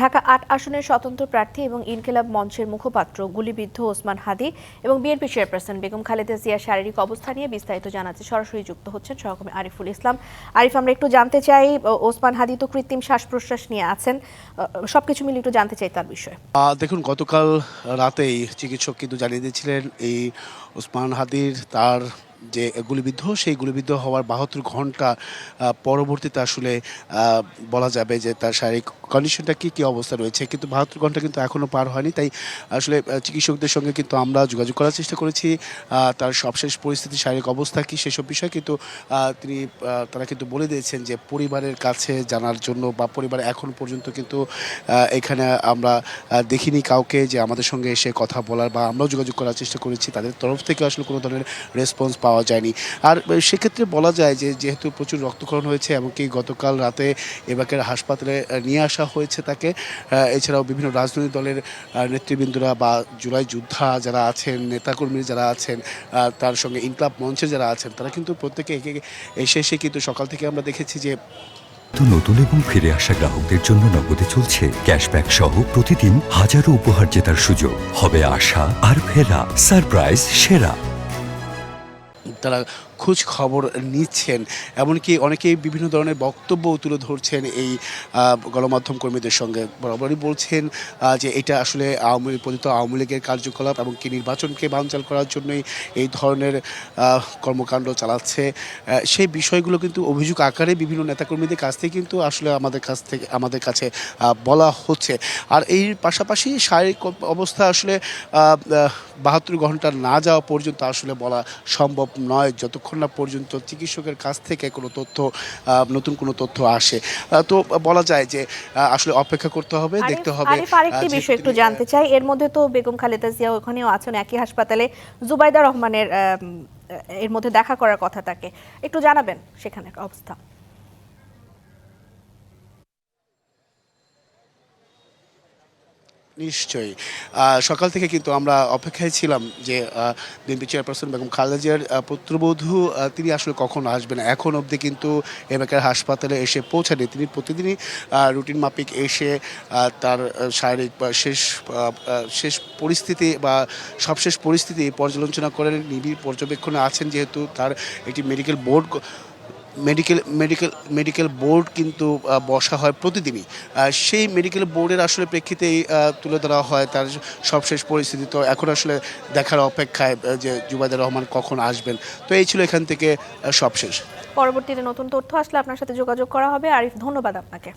ঢাকা ৮ আসনের স্বতন্ত্র প্রার্থী এবং ইনকিলাব মঞ্চের মুখপাত্র গুলিবিদ্ধ ওসমান হাদী এবং বিএনপি চেয়ারপারসন বেগম খালেদা জিয়ার শারীরিক অবস্থা নিয়ে বিস্তারিত জানাতে সরাসরি যুক্ত হচ্ছেন সহকর্মী আরিফুল ইসলাম। আরিফ, আমরা একটু জানতে চাই, ওসমান হাদী তো কৃত্রিম শ্বাস প্রশ্বাস নিয়ে আছেন, সবকিছু মিলে একটু জানতে চাই তার বিষয়ে। দেখুন, গতকাল রাতেই চিকিৎসক কিন্তু জানিয়ে দিয়েছিলেন এই ওসমান হাদীর তার যে গুলিবিদ্ধ, সেই গুলিবিদ্ধ হওয়ার ৭২ ঘন্টা পরবর্তীতে আসলে বলা যাবে যে তার শারীরিক কন্ডিশনটা কী অবস্থা রয়েছে। কিন্তু ৭২ ঘন্টা কিন্তু এখনও পার হয়নি, তাই আসলে চিকিৎসকদের সঙ্গে কিন্তু আমরা যোগাযোগ করার চেষ্টা করেছি তার সবশেষ পরিস্থিতি, শারীরিক অবস্থা কী সেসব বিষয়। কিন্তু তারা কিন্তু বলে দিয়েছেন যে পরিবারের কাছে জানার জন্য, বা পরিবার এখন পর্যন্ত কিন্তু এখানে আমরা দেখিনি কাউকে যে আমাদের সঙ্গে এসে কথা বলার, বা আমরাও যোগাযোগ করার চেষ্টা করেছি, তাদের তরফ থেকে আসলে কোনো ধরনের রেসপন্স পাওয়া যায়নি। আর সেক্ষেত্রে বলা যায় যে যেহেতু প্রচুর রক্তক্ষরণ হয়েছে, এমনকি গতকাল রাতে এবাকের হাসপাতালে নিয়ে আসা হয়েছে তাকে, এছাড়াও বিভিন্ন রাজনৈতিক দলের নেতৃবৃন্দরা বা জুলাই যোদ্ধা যারা আছেন, নেতাকর্মী যারা আছেন, তার সঙ্গে ইনকিলাব মঞ্চে যারা আছেন, তারা কিন্তু প্রত্যেকে এসে কিন্তু সকাল থেকে আমরা দেখেছি যে নতুন এবং ফিরে আসা গ্রাহকদের জন্য নগদে চলছে ক্যাশব্যাক সহ প্রতিদিন হাজারো উপহার জেতার সুযোগ। হবে আশা আর ফেরা, সারপ্রাইজ সেরা। তারা খোঁজ খবর নিচ্ছেন, এমনকি অনেকেই বিভিন্ন ধরনের বক্তব্য তুলে ধরছেন এই গণমাধ্যম কর্মীদের সঙ্গে। বরাবরই বলছেন যে এটা আসলে আওয়ামী লীগের কার্যকলাপ, এমনকি নির্বাচনকে বানচাল করার জন্যই এই ধরনের কর্মকাণ্ড চালাচ্ছে। সেই বিষয়গুলো কিন্তু অভিযোগ আকারে বিভিন্ন নেতাকর্মীদের কাছ থেকে কিন্তু আসলে আমাদের কাছে বলা হচ্ছে। আর এর পাশাপাশি শারীরিক অবস্থা আসলে ৭২ ঘন্টা না যাওয়া পর্যন্ত আসলে বলা সম্ভব নয়, যতক্ষণ না পর্যন্ত চিকিৎসকের কাছ থেকে কোনো তথ্য, নতুন কোনো তথ্য আসে। তো বলা যায় যে আসলে অপেক্ষা করতে হবে, দেখতে হবে। আরেকটি বিষয় একটু জানতে চাই, এর মধ্যে তো বেগম খালেদা জিয়া ওখানেও আছেন, একই হাসপাতালে জুবাইদা রহমানের এর মধ্যে দেখা করার কথা, তাকে একটু জানাবেন সেখানের অবস্থা। নিশ্চয়ই, সকাল থেকে কিন্তু আমরা অপেক্ষায় ছিলাম যে বিএনপি চেয়ারপারসন বেগম খালেদা জিয়ার পুত্রবধূ তিনি আসলে কখন আসবেন। এখন অবধি কিন্তু এবারের হাসপাতালে এসে পৌঁছানি। তিনি প্রতিদিনই রুটিন মাফিক এসে তার শারীরিক বা শেষ পরিস্থিতি বা সবশেষ পরিস্থিতি পর্যালোচনা করেন। নিবিড় পর্যবেক্ষণে আছেন, যেহেতু তার একটি মেডিকেল বোর্ড কিন্তু বসা হয় প্রতিদিনই। সেই মেডিকেল বোর্ডের আসলে প্রেক্ষিতেই তুলে ধরা হয় তার সবশেষ পরিস্থিতি। তো এখন আসলে দেখার অপেক্ষায় যে জুবাইদা রহমান কখন আসবেন। তো এই ছিল এখান থেকে সবশেষ। পরবর্তীতে নতুন তথ্য আসলে আপনার সাথে যোগাযোগ করা হবে। আরিফ, ধন্যবাদ আপনাকে।